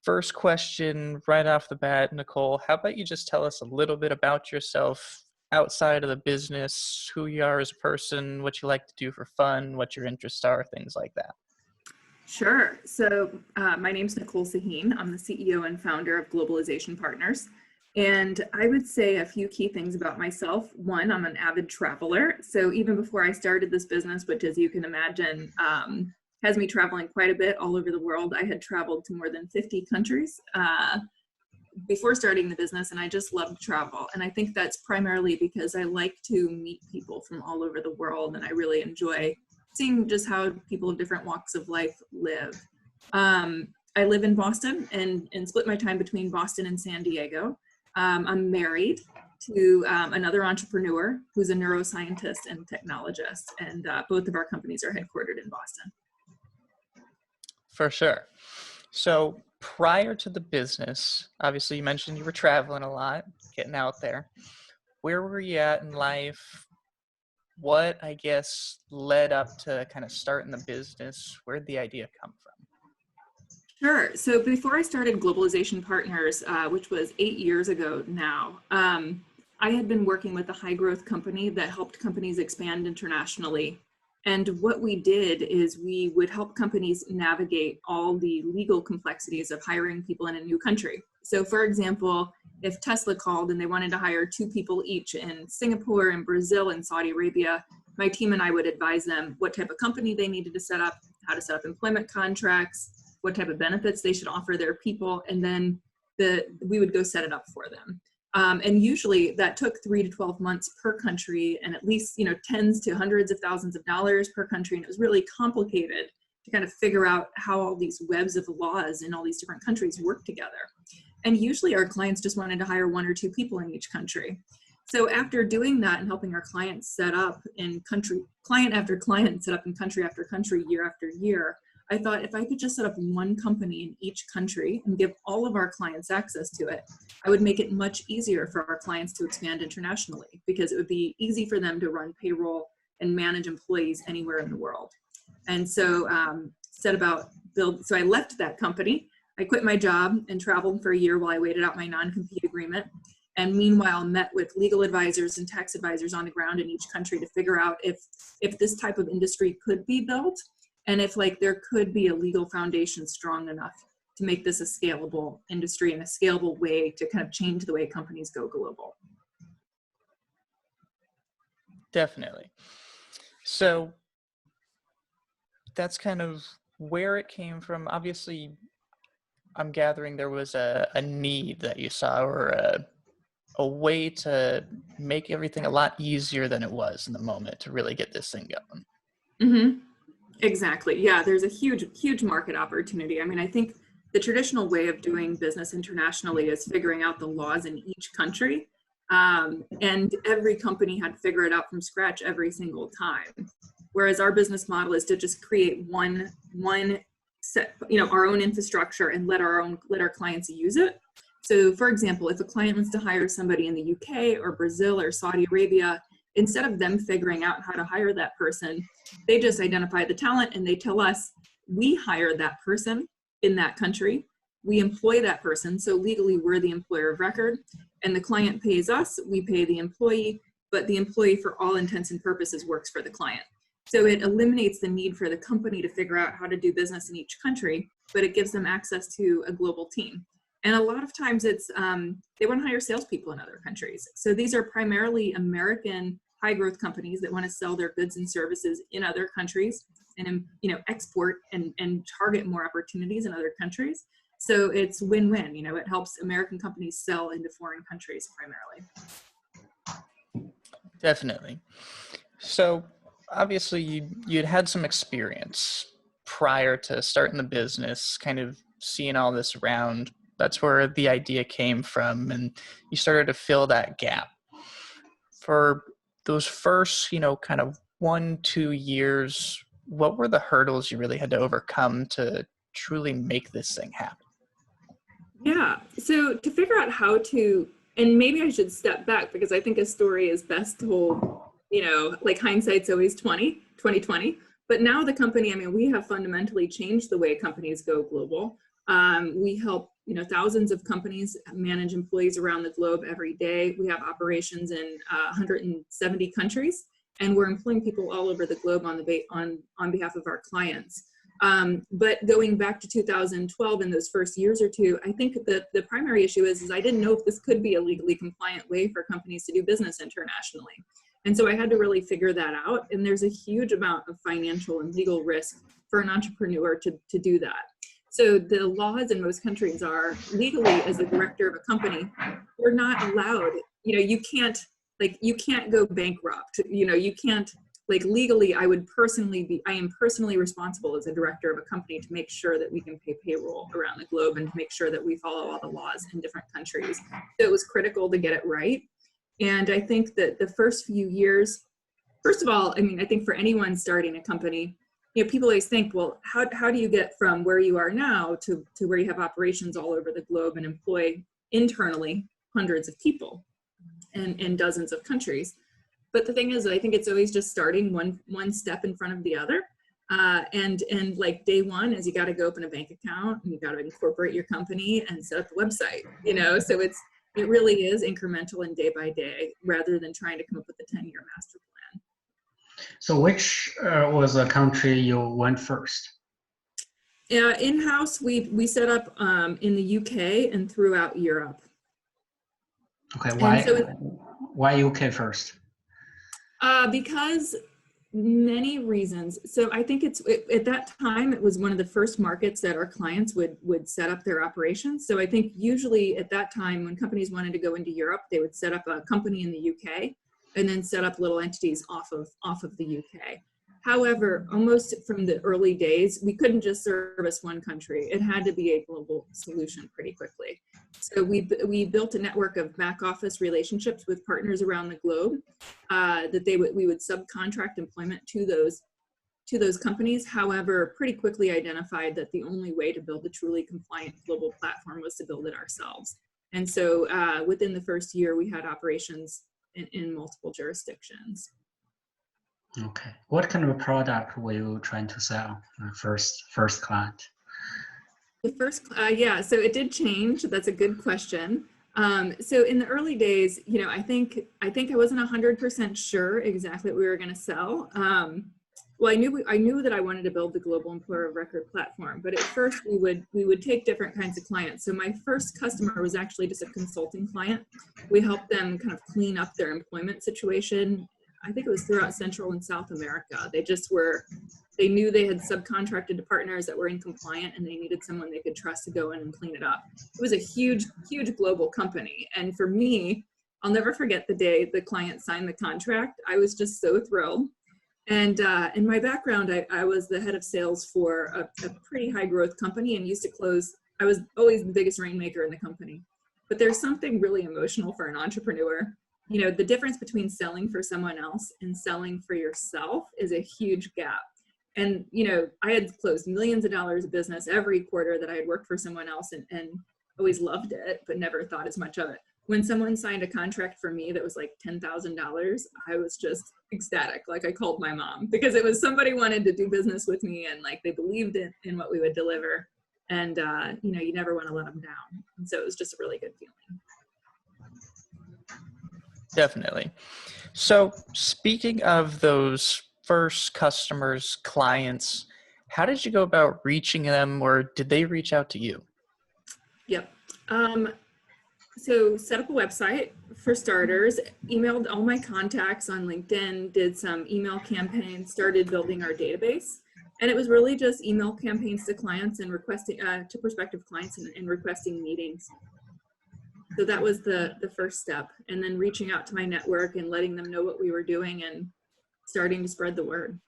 First question right off the bat, Nicole, how about you just tell us a little bit about yourself outside of the business, who you are as a person, what you like to do for fun, what your interests are, things like that. Sure. So my name's Nicole Sahin. I'm the CEO and founder of Globalization Partners. And I would say a few key things about myself. One, I'm an avid traveler. So even before I started this business, which as you can imagine, has me traveling quite a bit all over the world. I had traveled to more than 50 countries before starting the business, and I just love to travel. And I think that's primarily because I like to meet people from all over the world, and I really enjoy seeing just how people of different walks of life live. I live in Boston and split my time between Boston and San Diego. I'm married to another entrepreneur who's a neuroscientist and technologist, and both of our companies are headquartered in Boston. For sure. So prior to the business, obviously you mentioned you were traveling a lot, getting out there. Where were you at in life? What, I guess, led up to kind of starting the business? Where'd the idea come from? Sure. So before I started Globalization Partners, which was 8 years ago now, I had been working with a high growth company that helped companies expand internationally. And what we did is we would help companies navigate all the legal complexities of hiring people in a new country. So for example, if Tesla called and they wanted to hire 2 people each in Singapore and Brazil and Saudi Arabia, my team and I would advise them what type of company they needed to set up, how to set up employment contracts, what type of benefits they should offer their people, and then we would go set it up for them. And usually that took 3 to 12 months per country, and at least, tens to hundreds of thousands of dollars per country. And it was really complicated to kind of figure out how all these webs of laws in all these different countries work together. And usually our clients just wanted to hire 1 or 2 people in each country. So after doing that and helping our clients set up in client after client set up in country after country, year after year, I thought if I could just set up 1 company in each country and give all of our clients access to it, I would make it much easier for our clients to expand internationally, because it would be easy for them to run payroll and manage employees anywhere in the world. And so so I left that company. I quit my job and traveled for a year while I waited out my non-compete agreement. And meanwhile, met with legal advisors and tax advisors on the ground in each country to figure out if this type of industry could be built, and if there could be a legal foundation strong enough to make this a scalable industry and a scalable way to kind of change the way companies go global. Definitely. So that's kind of where it came from. Obviously, I'm gathering there was a need that you saw, or a way to make everything a lot easier than it was in the moment to really get this thing going. Mm-hmm. Exactly. Yeah, there's a huge market opportunity. I mean, I think the traditional way of doing business internationally is figuring out the laws in each country. And every company had to figure it out from scratch every single time. Whereas our business model is to just create one set, our own infrastructure and let our clients use it. So for example, if a client wants to hire somebody in the UK or Brazil or Saudi Arabia, instead of them figuring out how to hire that person, they just identify the talent and they tell us, we hire that person in that country, we employ that person, so legally we're the employer of record, and the client pays us, we pay the employee, but the employee for all intents and purposes works for the client. So it eliminates the need for the company to figure out how to do business in each country, but it gives them access to a global team. And a lot of times it's, they want to hire salespeople in other countries. So these are primarily American high growth companies that want to sell their goods and services in other countries and, export and target more opportunities in other countries. So it's win-win, it helps American companies sell into foreign countries primarily. Definitely. So obviously you'd had some experience prior to starting the business, kind of seeing all this around. That's where the idea came from, and you started to fill that gap. For those first, kind of 1-2 years, what were the hurdles you really had to overcome to truly make this thing happen? Yeah, so to figure out how to, and maybe I should step back because I think a story is best told, hindsight's always 2020. But now the company, we have fundamentally changed the way companies go global. We help, thousands of companies manage employees around the globe every day. We have operations in 170 countries, and we're employing people all over the globe on behalf of our clients. But going back to 2012 in those first years or two, I think that the primary issue is I didn't know if this could be a legally compliant way for companies to do business internationally. And so I had to really figure that out. And there's a huge amount of financial and legal risk for an entrepreneur to do that. So the laws in most countries are legally, as a director of a company, you're not allowed, you can't go bankrupt, you can't, legally, I am personally responsible as a director of a company to make sure that we can pay payroll around the globe and to make sure that we follow all the laws in different countries. So it was critical to get it right. And I think that the first few years, first of all, I think for anyone starting a company, people always think, well, how do you get from where you are now to where you have operations all over the globe and employ internally hundreds of people and in dozens of countries? But the thing is, I think it's always just starting one step in front of the other. And like day one is you got to go open a bank account and you got to incorporate your company and set up a website, so it really is incremental and day by day rather than trying to come up with a 10-year master plan. So which was the country you went first? In-house, we set up in the UK and throughout Europe. Okay, why UK first? Because many reasons. So I think at that time, it was one of the first markets that our clients would set up their operations. So I think usually at that time, when companies wanted to go into Europe, they would set up a company in the UK and then set up little entities off of the UK. However, almost from the early days, we couldn't just service one country. It had to be a global solution pretty quickly. So we built a network of back office relationships with partners around the globe that we would subcontract employment to those companies. However, pretty quickly identified that the only way to build a truly compliant global platform was to build it ourselves. And so within the first year, we had operations in multiple jurisdictions. Okay. What kind of a product were you trying to sell first client? The first, so it did change. That's a good question. So in the early days, I think I wasn't 100% sure exactly what we were going to sell. Well, I knew that I wanted to build the global employer of record platform, but at first we would take different kinds of clients. So my first customer was actually just a consulting client. We helped them kind of clean up their employment situation. I think it was throughout Central and South America. They knew they had subcontracted to partners that were incompliant and they needed someone they could trust to go in and clean it up. It was a huge, huge global company. And for me, I'll never forget the day the client signed the contract. I was just so thrilled. And in my background, I was the head of sales for a pretty high growth company and used to close. I was always the biggest rainmaker in the company. But there's something really emotional for an entrepreneur. The difference between selling for someone else and selling for yourself is a huge gap. And, I had closed millions of dollars of business every quarter that I had worked for someone else and always loved it, but never thought as much of it. When someone signed a contract for me that was like $10,000, I was just ecstatic. Like I called my mom because it was somebody wanted to do business with me and like they believed in what we would deliver. And, you never want to let them down. And so it was just a really good feeling. Definitely. So speaking of those first customers, clients, how did you go about reaching them, or did they reach out to you? Yep. So set up a website for starters, emailed all my contacts on LinkedIn, did some email campaigns, started building our database. And it was really just email campaigns to clients and requesting, to prospective clients and requesting meetings. So that was the first step. And then reaching out to my network and letting them know what we were doing and starting to spread the word.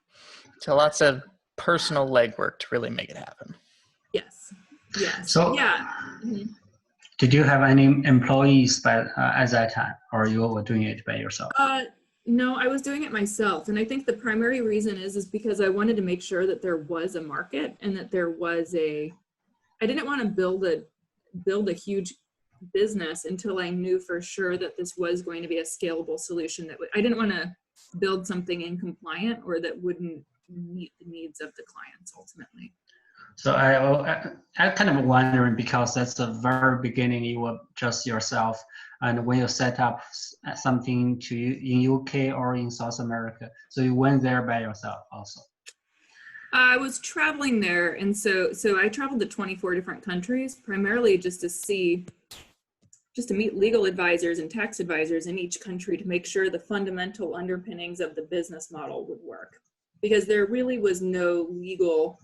So lots of personal legwork to really make it happen. Yes. So yeah. Mm-hmm. Did you have any employees at that time, or you were doing it by yourself? No, I was doing it myself. And I think the primary reason is because I wanted to make sure that there was a market and that there was I didn't want to build a huge business until I knew for sure that this was going to be a scalable solution. I didn't want to build something incompliant or that wouldn't meet the needs of the clients ultimately. So I kind of wondering because that's the very beginning. You were just yourself, and when you set up something in UK or in South America, so you went there by yourself also. I was traveling there, and so I traveled to 24 different countries, primarily just to meet legal advisors and tax advisors in each country to make sure the fundamental underpinnings of the business model would work. Because there really was no legal,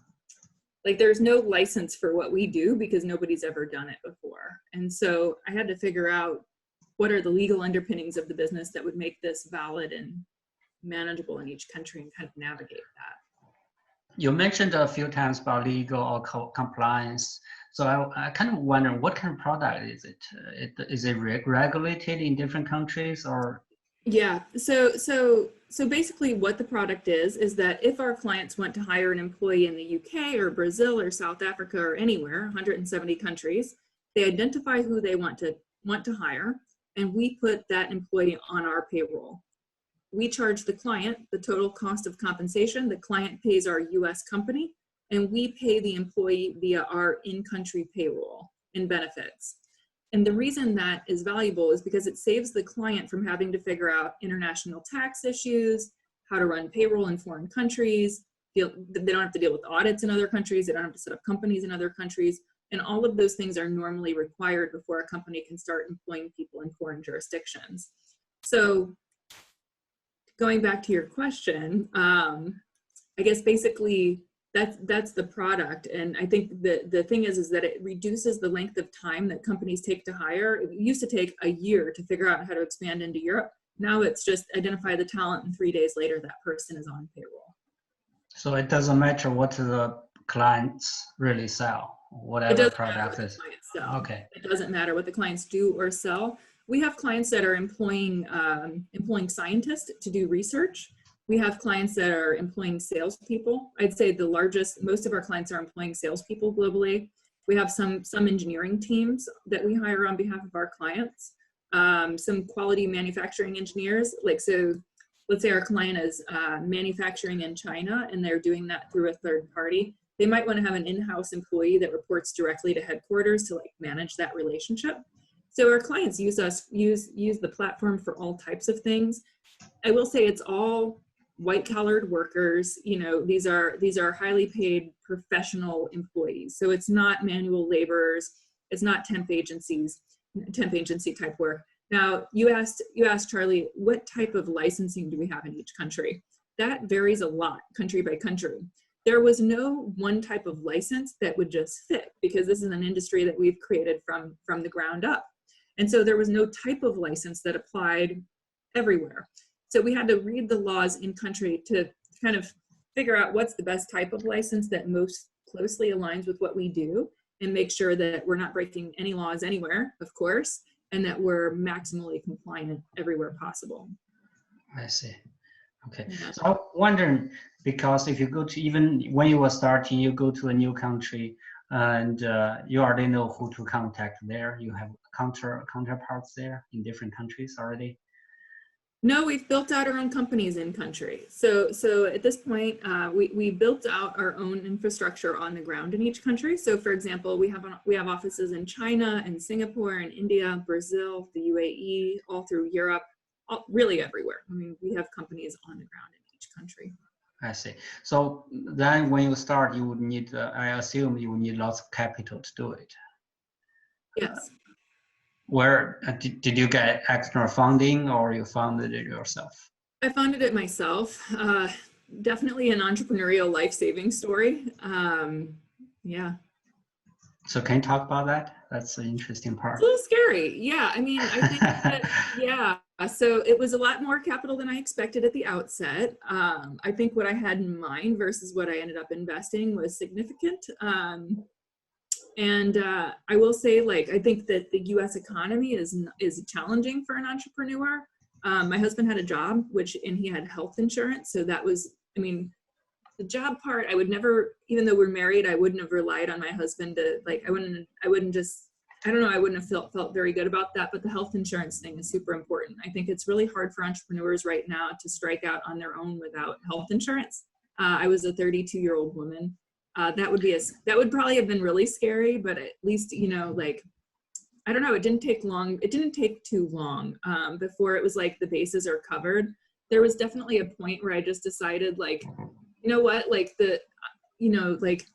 like there's no license for what we do because nobody's ever done it before. And so I had to figure out what are the legal underpinnings of the business that would make this valid and manageable in each country and kind of navigate that. You mentioned a few times about legal or compliance. So I kind of wonder what kind of product is it? Is it regulated in different countries or? Yeah, so basically what the product is that if our clients want to hire an employee in the UK or Brazil or South Africa or anywhere, 170 countries, they identify who they want to hire, and we put that employee on our payroll. We charge the client the total cost of compensation. The client pays our US company, and we pay the employee via our in-country payroll and benefits. And the reason that is valuable is because it saves the client from having to figure out international tax issues, how to run payroll in foreign countries. They don't have to deal with audits in other countries. They don't have to set up companies in other countries. And all of those things are normally required before a company can start employing people in foreign jurisdictions. So going back to your question, I guess basically that's the product. And I think the thing is that it reduces the length of time that companies take to hire. It used to take a year to figure out how to expand into Europe. Now it's just identify the talent, and 3 days later that person is on payroll. So it doesn't matter what the clients really sell, whatever product is. Okay. It doesn't matter what the clients do or sell. We have clients that are employing scientists to do research. We have clients that are employing salespeople. I'd say most of our clients are employing salespeople globally. We have some engineering teams that we hire on behalf of our clients. Some quality manufacturing engineers. So let's say our client is manufacturing in China and they're doing that through a third party. They might want to have an in-house employee that reports directly to headquarters to manage that relationship. So our clients use the platform for all types of things. I will say it's all white-collared workers. These are highly paid professional employees. So it's not manual laborers. It's not temp agency type work. Now you asked Charlie, what type of licensing do we have in each country? That varies a lot, country by country. There was no one type of license that would just fit because this is an industry that we've created from the ground up. And so there was no type of license that applied everywhere. So we had to read the laws in country to kind of figure out what's the best type of license that most closely aligns with what we do and make sure that we're not breaking any laws anywhere, of course, and that we're maximally compliant everywhere possible. I see. Okay. Yeah. So I'm wondering, because if you go to, even when you were starting, you go to a new country and you already know who to contact there. You have counterparts there in different countries already. No, we've built out our own companies in country. So at this point, we built out our own infrastructure on the ground in each country. So for example, we have offices in China and Singapore and India, Brazil, the UAE, all through Europe, really everywhere. I mean, we have companies on the ground in each country. I see. So then when you start, you would need, I assume you would need lots of capital to do it. Yes. Where did you get external funding or you funded it yourself? I funded it myself. Definitely an entrepreneurial life-saving story. Yeah. So can you talk about that? That's the interesting part. It's a little scary. Yeah. I mean, I think that, yeah. So it was a lot more capital than I expected at the outset. I think what I had in mind versus what I ended up investing was significant. And I will say, I think that the U.S. economy is challenging for an entrepreneur. My husband had a job, and he had health insurance. So that was, the job part, I would never, even though we're married, I wouldn't have relied on my husband to, I wouldn't have felt very good about that. But the health insurance thing is super important. I think it's really hard for entrepreneurs right now to strike out on their own without health insurance. I was a 32-year-old woman. That would probably have been really scary, but at least, you know, like, I don't know, it didn't take long. It didn't take too long before it was like the bases are covered. There was definitely a point where I just decided, like, you know what, like like,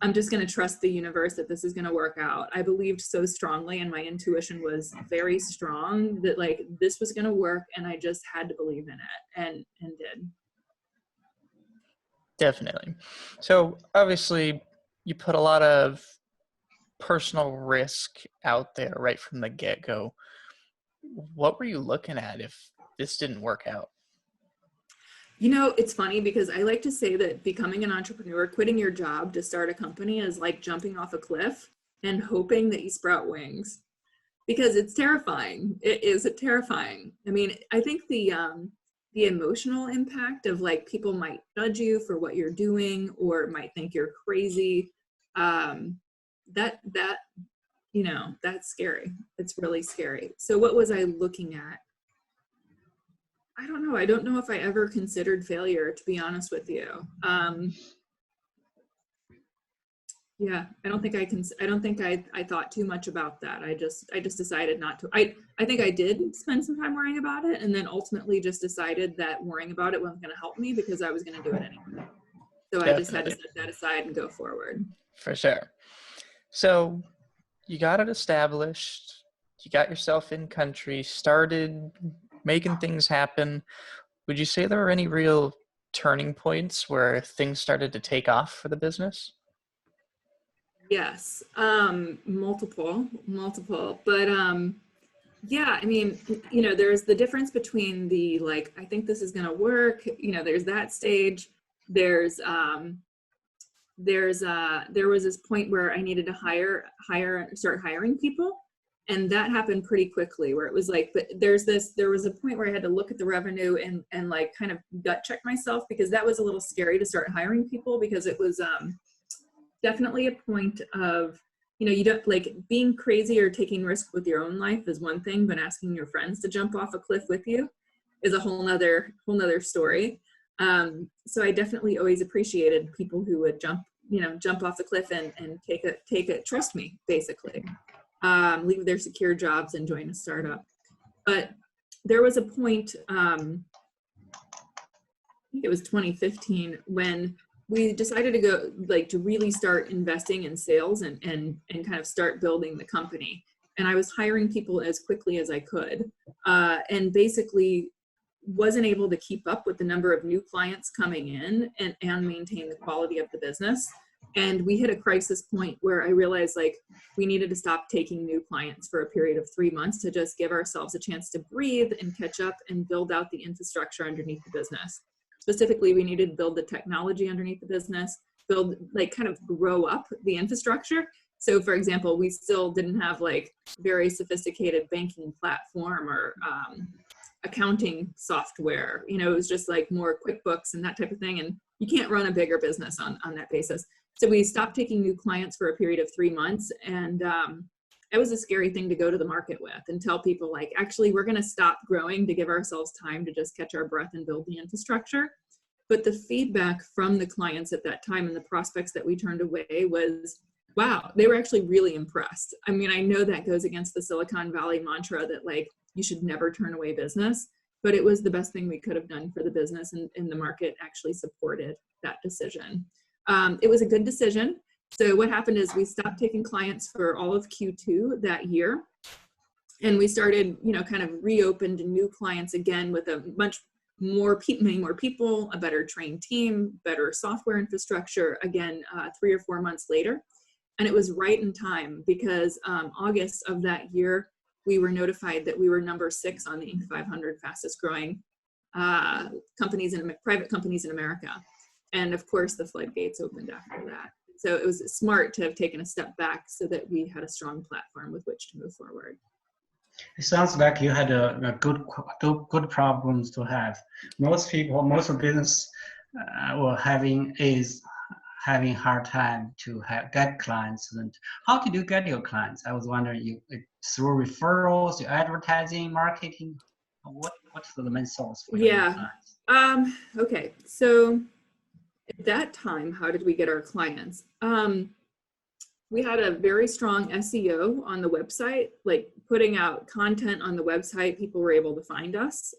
I'm just going to trust the universe that this is going to work out. I believed so strongly, and my intuition was very strong that like this was going to work, and I just had to believe in it, and did. Definitely. So obviously you put a lot of personal risk out there right from the get-go. What were you looking at if this didn't work out? You know, it's funny because I like to say that becoming an entrepreneur, quitting your job to start a company, is like jumping off a cliff and hoping that you sprout wings, because it's terrifying. It is terrifying. I mean, I think the emotional impact of like people might judge you for what you're doing or might think you're crazy. That you know, that's scary. It's really scary. So what was I looking at? I don't know. I don't know if I ever considered failure, to be honest with you. Yeah, I don't think I thought too much about that. I just decided not to. I think I did spend some time worrying about it, and then ultimately just decided that worrying about it wasn't going to help me because I was going to do it anyway. So I just had to set that aside and go forward. For sure. So you got it established, you got yourself in country, started making things happen. Would you say there were any real turning points where things started to take off for the business? Yes, multiple, but yeah, I mean, you know, there's the difference between the, like, I think this is going to work, you know, there's that stage. There was this point where I needed to start hiring people. And that happened pretty quickly, where it was like, but there was a point where I had to look at the revenue and like kind of gut check myself, because that was a little scary to start hiring people, because it was definitely a point of, you know, you don't, like, being crazy or taking risk with your own life is one thing, but asking your friends to jump off a cliff with you is a whole nother story. So I definitely always appreciated people who would jump off the cliff and take it, trust me, basically, leave their secure jobs and join a startup. But there was a point, I think it was 2015, when we decided to go, like, to really start investing in sales and kind of start building the company. And I was hiring people as quickly as I could, and basically wasn't able to keep up with the number of new clients coming in and maintain the quality of the business. And we hit a crisis point where I realized, like, we needed to stop taking new clients for a period of 3 months to just give ourselves a chance to breathe and catch up and build out the infrastructure underneath the business. Specifically, we needed to build the technology underneath the business, kind of grow up the infrastructure. So for example, we still didn't have like very sophisticated banking platform or accounting software. You know, it was just like more QuickBooks and that type of thing. And you can't run a bigger business on that basis. So we stopped taking new clients for a period of 3 months. And it was a scary thing to go to the market with and tell people, like, actually, we're going to stop growing to give ourselves time to just catch our breath and build the infrastructure. But the feedback from the clients at that time and the prospects that we turned away was, wow, they were actually really impressed. I mean, I know that goes against the Silicon Valley mantra that, like, you should never turn away business, but it was the best thing we could have done for the business, and the market actually supported that decision. It was a good decision. So what happened is we stopped taking clients for all of Q2 that year. And we started, you know, kind of reopened new clients again with a many more people, a better trained team, better software infrastructure, again, 3 or 4 months later. And it was right in time, because August of that year, we were notified that we were number 6 on the Inc. 500 fastest growing private companies in America. And of course, the floodgates opened after that. So it was smart to have taken a step back so that we had a strong platform with which to move forward. It sounds like you had a good problems to have. Most business were having hard time to get clients. And how did you get your clients? I was wondering, through referrals, your advertising, marketing. What's the main source for your clients? Okay, so that time, how did we get our clients? We had a very strong SEO on the website, like putting out content on the website, people were able to find us.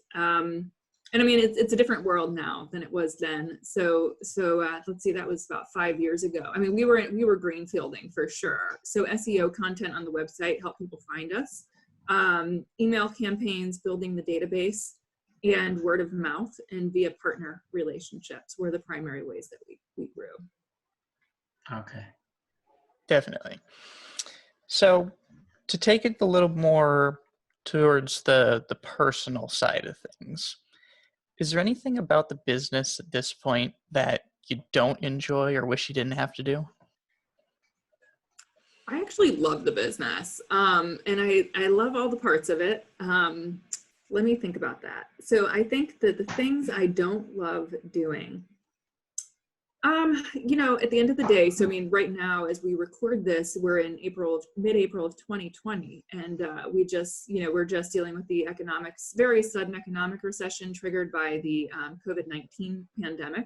And I mean, it's a different world now than it was then. So let's see, that was about 5 years ago. I mean, we were greenfielding for sure. So SEO content on the website helped people find us. Email campaigns, building the database, and word of mouth and via partner relationships were the primary ways that we grew. Okay. Definitely. So to take it a little more towards the personal side of things, is there anything about the business at this point that you don't enjoy or wish you didn't have to do? I actually love the business, and I love all the parts of it. Let me think about that. So I think that the things I don't love doing, you know, at the end of the day, so I mean, right now, as we record this, we're in mid-April of 2020, and we just, you know, we're just dealing with the very sudden economic recession triggered by the COVID-19 pandemic.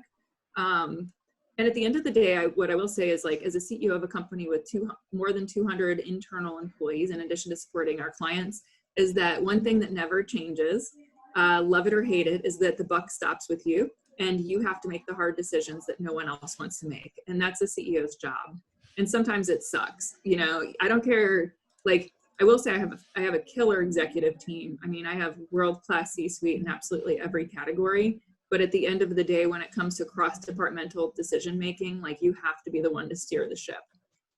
And at the end of the day, what I will say is, like, as a CEO of a company with more than 200 internal employees, in addition to supporting our clients, is that one thing that never changes, love it or hate it, is that the buck stops with you. And you have to make the hard decisions that no one else wants to make. And that's a CEO's job. And sometimes it sucks. You know, I don't care. Like, I will say I have a killer executive team. I mean, I have world-class C-suite in absolutely every category. But at the end of the day, when it comes to cross-departmental decision-making, like, you have to be the one to steer the ship.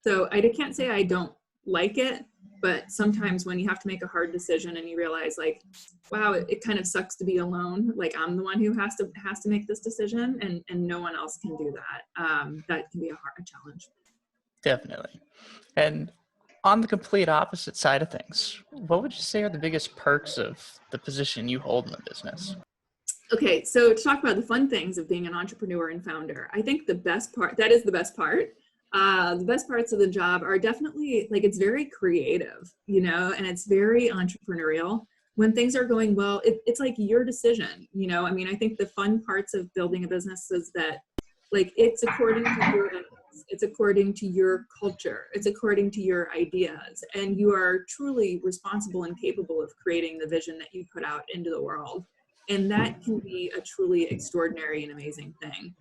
So I can't say I don't like it, but sometimes when you have to make a hard decision and you realize, like, wow, it kind of sucks to be alone. Like, I'm the one who has to make this decision, and no one else can do that. That can be a challenge. Definitely. And on the complete opposite side of things, what would you say are the biggest perks of the position you hold in the business? Okay, so to talk about the fun things of being an entrepreneur and founder, I think the best part, that is the best part. The best parts of the job are definitely, like, it's very creative, you know, and it's very entrepreneurial. When things are going well, it's like your decision, you know. I mean, I think the fun parts of building a business is that, like, it's according to your ethics, it's according to your culture, it's according to your ideas, and you are truly responsible and capable of creating the vision that you put out into the world. And that can be a truly extraordinary and amazing thing.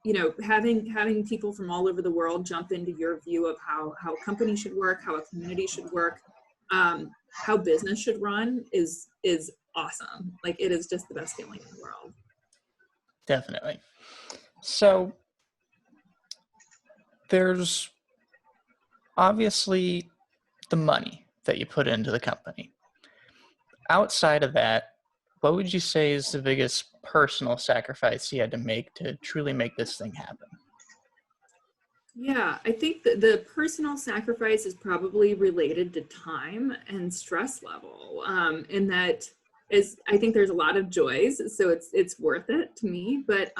You know, having people from all over the world jump into your view of how a company should work, how a community should work, how business should run is awesome. Like, it is just the best feeling in the world. Definitely. So there's obviously the money that you put into the company. Outside of that, what would you say is the biggest personal sacrifice you had to make to truly make this thing happen? Yeah, I think that the personal sacrifice is probably related to time and stress level. And that is, I think there's a lot of joys, so it's worth it to me. But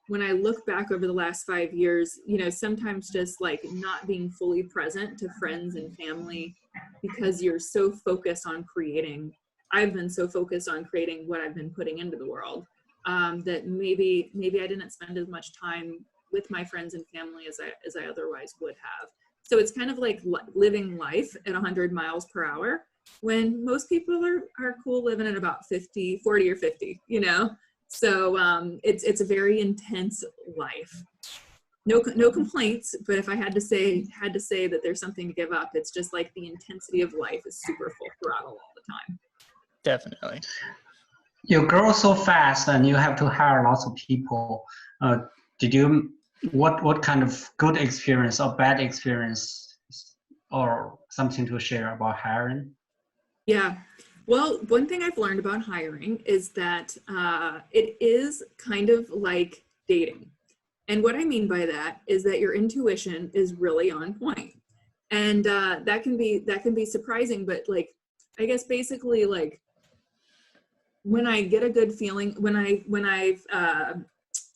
when I look back over the last 5 years, you know, sometimes just like not being fully present to friends and family because you're so focused on creating. I've been so focused on creating what I've been putting into the world, that maybe I didn't spend as much time with my friends and family as I otherwise would have. So it's kind of like living life at 100 miles per hour when most people are cool living at about 40 or 50, you know? So it's a very intense life. No complaints, but if I had to say that there's something to give up, it's just like the intensity of life is super full throttle all the time. Definitely. You grow so fast and you have to hire lots of people. What kind of good experience or bad experience or something to share about hiring? Yeah. Well, one thing I've learned about hiring is that it is kind of like dating. And what I mean by that is that your intuition is really on point. And that can be surprising, but, like, I guess basically, like, when I get a good feeling,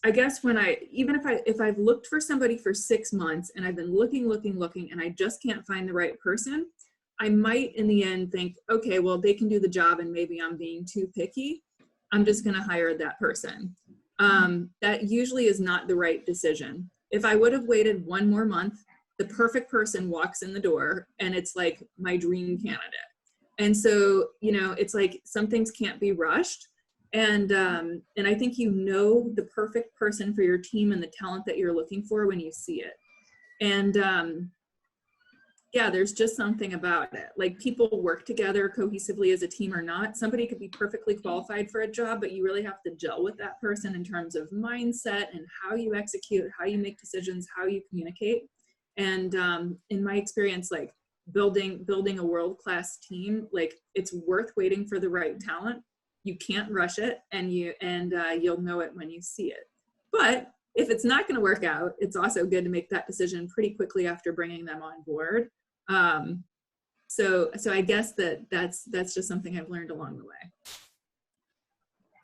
if I've looked for somebody for 6 months and I've been looking and I just can't find the right person, I might in the end think, okay, well, they can do the job and maybe I'm being too picky. I'm just going to hire that person. that usually is not the right decision. If I would have waited one more month, the perfect person walks in the door and it's like my dream candidate. And so, you know, it's like some things can't be rushed. And I think you know the perfect person for your team and the talent that you're looking for when you see it. And yeah, there's just something about it. Like people work together cohesively as a team or not. Somebody could be perfectly qualified for a job, but you really have to gel with that person in terms of mindset and how you execute, how you make decisions, how you communicate. And in my experience, like building a world-class team, like it's worth waiting for the right talent. You can't rush it, and you'll know it when you see it. But if it's not going to work out, it's also good to make that decision pretty quickly after bringing them on board. So I guess that's just something I've learned along the way.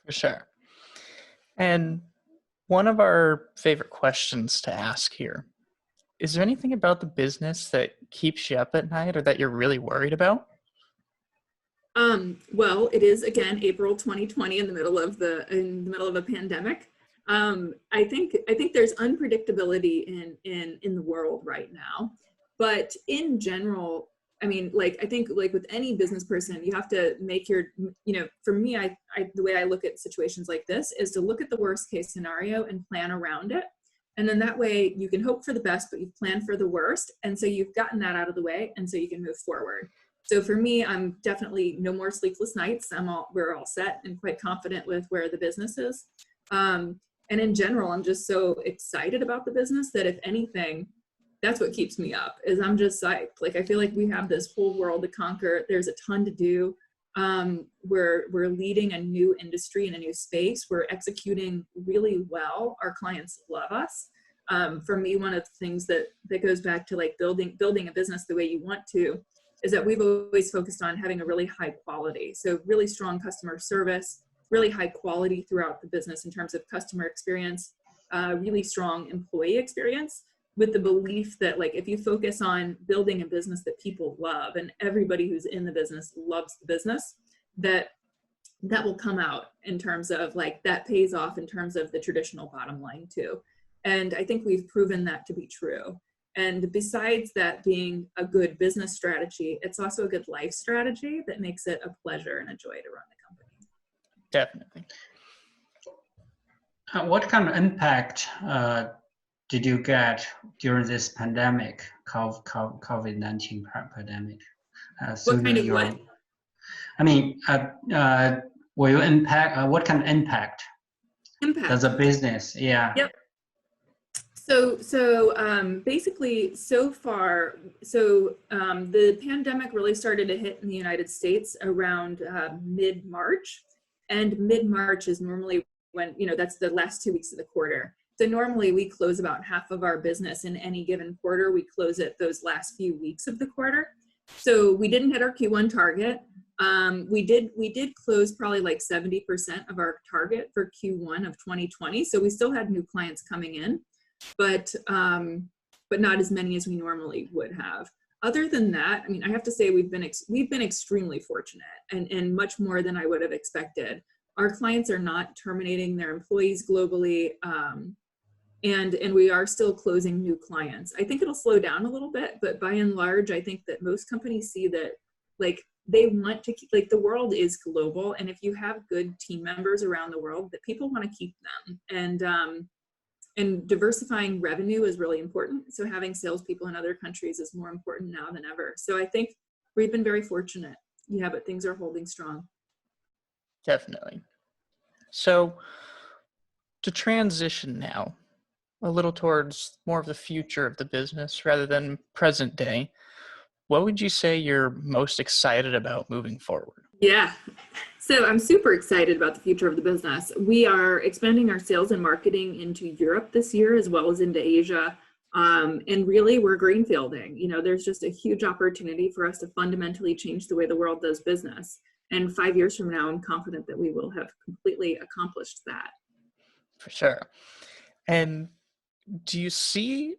For sure. And one of our favorite questions to ask here, is there anything about the business that keeps you up at night or that you're really worried about? Well, it is again April 2020 in the middle of a pandemic. I think there's unpredictability in the world right now, but in general, I mean, like I think like with any business person, you have to make your, you know, for me, the way I look at situations like this is to look at the worst case scenario and plan around it. And then that way you can hope for the best, but you've planned for the worst. And so you've gotten that out of the way. And so you can move forward. So for me, I'm definitely no more sleepless nights. We're all set and quite confident with where the business is. And in general, I'm just so excited about the business that if anything, that's what keeps me up is I'm just psyched. Like, I feel like we have this whole world to conquer. There's a ton to do. We're leading a new industry in a new space. We're executing really well. Our clients love us. For me, one of the things that goes back to like building a business the way you want to is that we've always focused on having a really high quality. So really strong customer service, really high quality throughout the business in terms of customer experience, really strong employee experience, with the belief that like if you focus on building a business that people love and everybody who's in the business loves the business, that will come out in terms of like that pays off in terms of the traditional bottom line too. And I think we've proven that to be true. And besides that being a good business strategy, it's also a good life strategy that makes it a pleasure and a joy to run the company. Definitely. What kind of impact did you get during this pandemic, COVID-19 pandemic? What kind of what? I mean, will you impact? What kind of impact? Does a business? Yeah. Yep. So basically, so far, the pandemic really started to hit in the United States around mid-March, and mid-March is normally when, you know, that's the last 2 weeks of the quarter. So normally we close about half of our business in any given quarter. We close it those last few weeks of the quarter. So we didn't hit our Q1 target. We did close probably like 70% of our target for Q1 of 2020. So we still had new clients coming in, but not as many as we normally would have. Other than that, I mean, I have to say we've been extremely fortunate and much more than I would have expected. Our clients are not terminating their employees globally, and we are still closing new clients. I think it'll slow down a little bit, but by and large, I think that most companies see that like they want to keep, like the world is global, and if you have good team members around the world, that people want to keep them. And diversifying revenue is really important. So having salespeople in other countries is more important now than ever. So I think we've been very fortunate. Yeah, but things are holding strong. Definitely. So to transition now a little towards more of the future of the business rather than present day, what would you say you're most excited about moving forward? Yeah. So I'm super excited about the future of the business. We are expanding our sales and marketing into Europe this year, as well as into Asia. And really we're greenfielding. You know, there's just a huge opportunity for us to fundamentally change the way the world does business. And 5 years from now, I'm confident that we will have completely accomplished that. For sure. And do you see,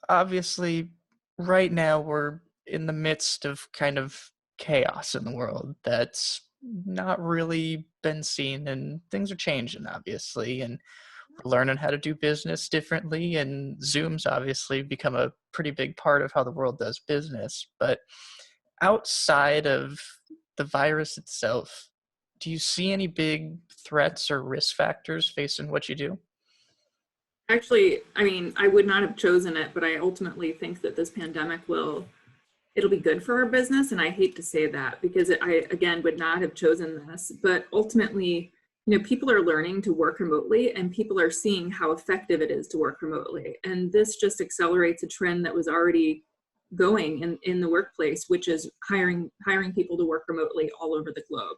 obviously, right now we're in the midst of kind of chaos in the world that's not really been seen, and things are changing, obviously, and we're learning how to do business differently, and Zoom's obviously become a pretty big part of how the world does business. But outside of the virus itself, do you see any big threats or risk factors facing what you do? Actually, I mean, I would not have chosen it, but I ultimately think that this pandemic it'll be good for our business. And I hate to say that because I, again, would not have chosen this, but ultimately, people are learning to work remotely and people are seeing how effective it is to work remotely. And this just accelerates a trend that was already going in the workplace, which is hiring people to work remotely all over the globe.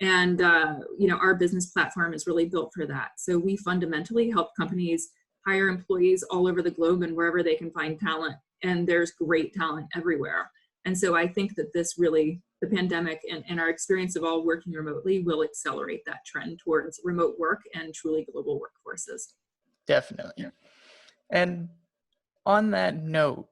And, our business platform is really built for that. So we fundamentally help companies hire employees all over the globe and wherever they can find talent. And there's great talent everywhere. And so I think that the pandemic and our experience of all working remotely will accelerate that trend towards remote work and truly global workforces. Definitely. And on that note,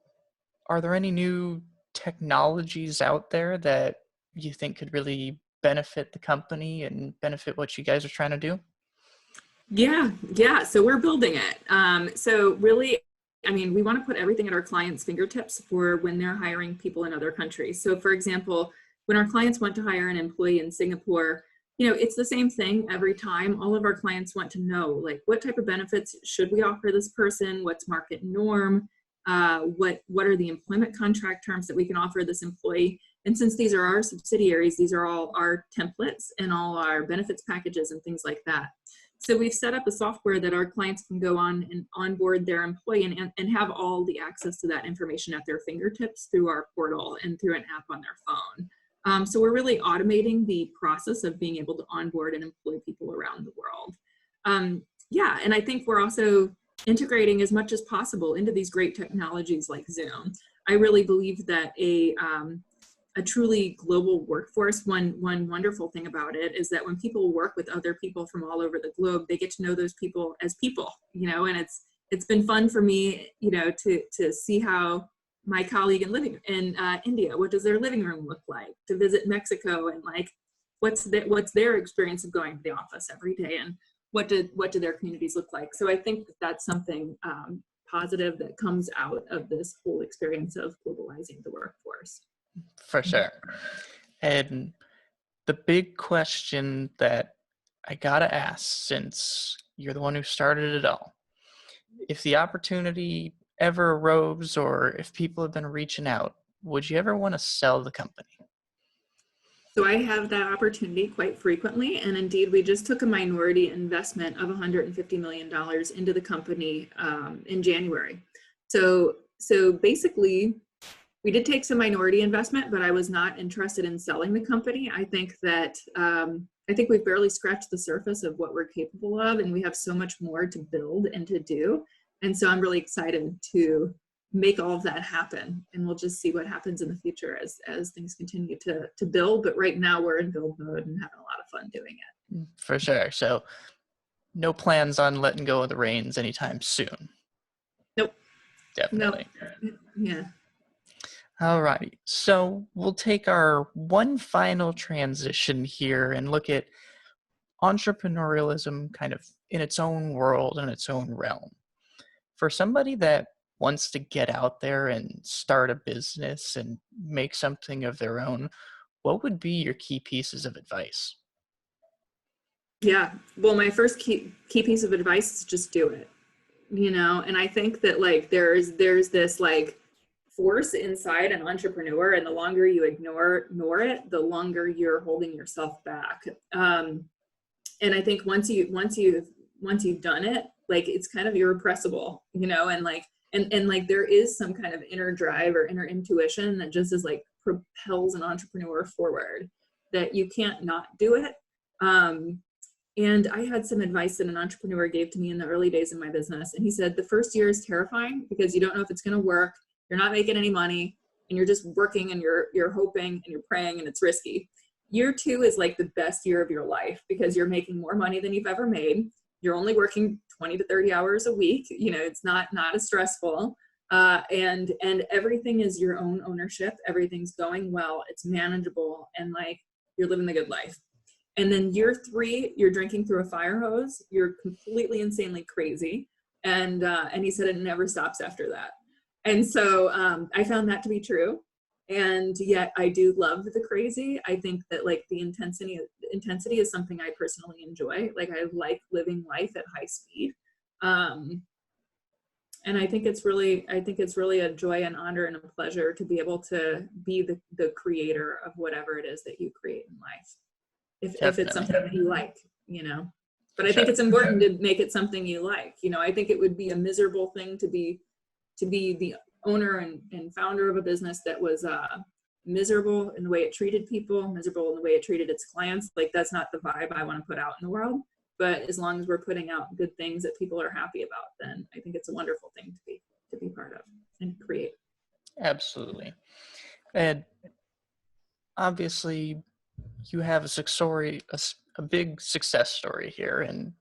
are there any new technologies out there that you think could really benefit the company and benefit what you guys are trying to do? Yeah. So we're building it. So really, I mean, we want to put everything at our clients' fingertips for when they're hiring people in other countries. So for example, when our clients want to hire an employee in Singapore, it's the same thing every time. All of our clients want to know, like, what type of benefits should we offer this person? What's market norm? What are the employment contract terms that we can offer this employee? And since these are our subsidiaries, these are all our templates and all our benefits packages and things like that. So we've set up a software that our clients can go on and onboard their employee and have all the access to that information at their fingertips through our portal and through an app on their phone. So we're really automating the process of being able to onboard and employ people around the world. And I think we're also integrating as much as possible into these great technologies like Zoom. I really believe that a truly global workforce, one wonderful thing about it is that when people work with other people from all over the globe, they get to know those people as people, and it's been fun for me, to see how my colleague in India, what does their living room look like, to visit Mexico and like, what's their experience of going to the office every day and what do their communities look like? So I think that that's something positive that comes out of this whole experience of globalizing the workforce. For sure. And the big question that I gotta ask, since you're the one who started it all, if the opportunity ever arose or if people have been reaching out, would you ever want to sell the company? So I have that opportunity quite frequently. And indeed, we just took a minority investment of $150 million into the company in January. So basically, we did take some minority investment, but I was not interested in selling the company. I think we've barely scratched the surface of what we're capable of, and we have so much more to build and to do. And so I'm really excited to make all of that happen, and we'll just see what happens in the future as things continue to build. But right now we're in build mode and having a lot of fun doing it. For sure. So no plans on letting go of the reins anytime soon. Nope. Definitely. Nope. Yeah. All right. So we'll take our one final transition here and look at entrepreneurialism kind of in its own world and its own realm. For somebody that wants to get out there and start a business and make something of their own, what would be your key pieces of advice? Yeah. Well, my first key piece of advice is just do it. And I think that like there's this like force inside an entrepreneur, and the longer you ignore it, the longer you're holding yourself back. And I think once you've done it, like it's kind of irrepressible, and like there is some kind of inner drive or inner intuition that just is like propels an entrepreneur forward, that you can't not do it. And I had some advice that an entrepreneur gave to me in the early days of my business. And he said, the first year is terrifying because you don't know if it's going to work. You're not making any money and you're just working and you're hoping and you're praying and it's risky. Year 2 is like the best year of your life because you're making more money than you've ever made. You're only working 20 to 30 hours a week. It's not as stressful. And everything is your own ownership. Everything's going well. It's manageable. And like, you're living the good life. And then year 3, you're drinking through a fire hose. You're completely insanely crazy. And he said it never stops after that. And so I found that to be true. And yet I do love the crazy. I think that like the intensity is something I personally enjoy. Like I like living life at high speed. And I think it's really a joy and honor and a pleasure to be able to be the creator of whatever it is that you create in life. If it's something that you like, you know. But I think it's important to make it something you like. You know, I think it would be a miserable thing to be the owner and founder of a business that was miserable in the way it treated people, miserable in the way it treated its clients. Like that's not the vibe I want to put out in the world. But as long as we're putting out good things that people are happy about, then I think it's a wonderful thing to be part of and create. Absolutely. And obviously you have a big success story here, and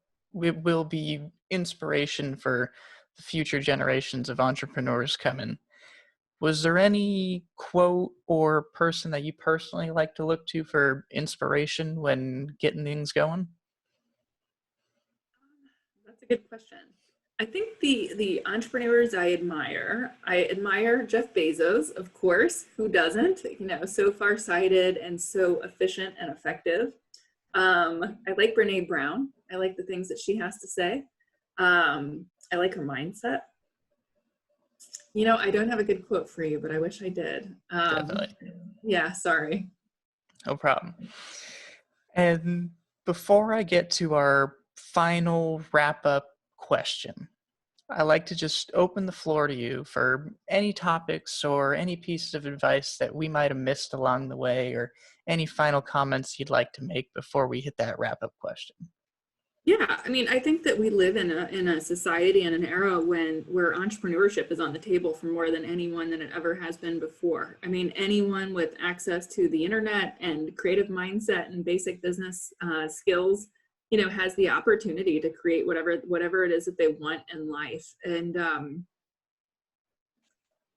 it will be inspiration for the future generations of entrepreneurs coming. Was there any quote or person that you personally like to look to for inspiration when getting things going? That's a good question. I think the entrepreneurs I admire Jeff Bezos, of course. Who doesn't? You know, so farsighted and so efficient and effective. I like Brene Brown. I like the things that she has to say. I like her mindset. You know, I don't have a good quote for you, but I wish I did. Definitely. Yeah, sorry. No problem. And before I get to our final wrap-up question, I like to just open the floor to you for any topics or any pieces of advice that we might have missed along the way, or any final comments you'd like to make before we hit that wrap-up question. Yeah, I mean, I think that we live in a society and an era where entrepreneurship is on the table for more than anyone than it ever has been before. I mean, anyone with access to the internet and creative mindset and basic business skills, you know, has the opportunity to create whatever it is that they want in life. And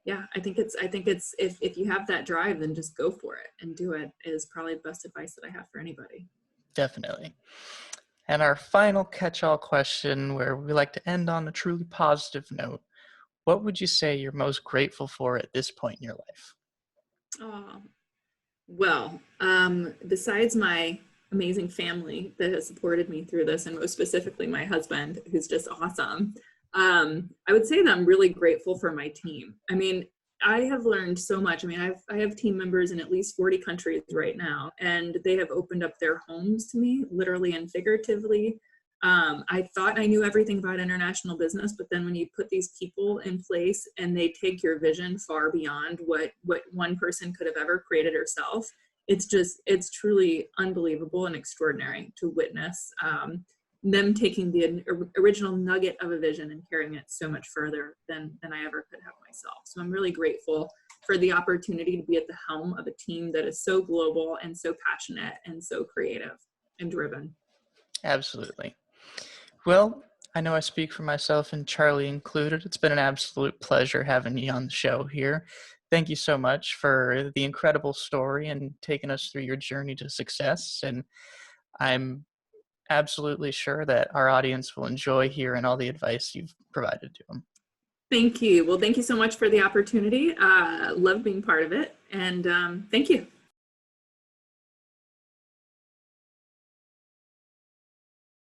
yeah, I think it's if you have that drive, then just go for it and do it is probably the best advice that I have for anybody. Definitely. And our final catch-all question, where we like to end on a truly positive note. What would you say you're most grateful for at this point in your life? Oh, well, besides my amazing family that has supported me through this, and most specifically my husband, who's just awesome, I would say that I'm really grateful for my team. I mean, I have learned so much. I mean, I have team members in at least 40 countries right now, and they have opened up their homes to me, literally and figuratively. I thought I knew everything about international business, but then when you put these people in place and they take your vision far beyond what one person could have ever created herself, it's truly unbelievable and extraordinary to witness them taking the original nugget of a vision and carrying it so much further than I ever could have myself. So I'm really grateful for the opportunity to be at the helm of a team that is so global and so passionate and so creative and driven. Absolutely. Well, I know I speak for myself and Charlie included. It's been an absolute pleasure having you on the show here. Thank you so much for the incredible story and taking us through your journey to success. And I'm absolutely sure that our audience will enjoy hearing all the advice you've provided to them. Thank you. Well, thank you so much for the opportunity. Love being part of it. And thank you.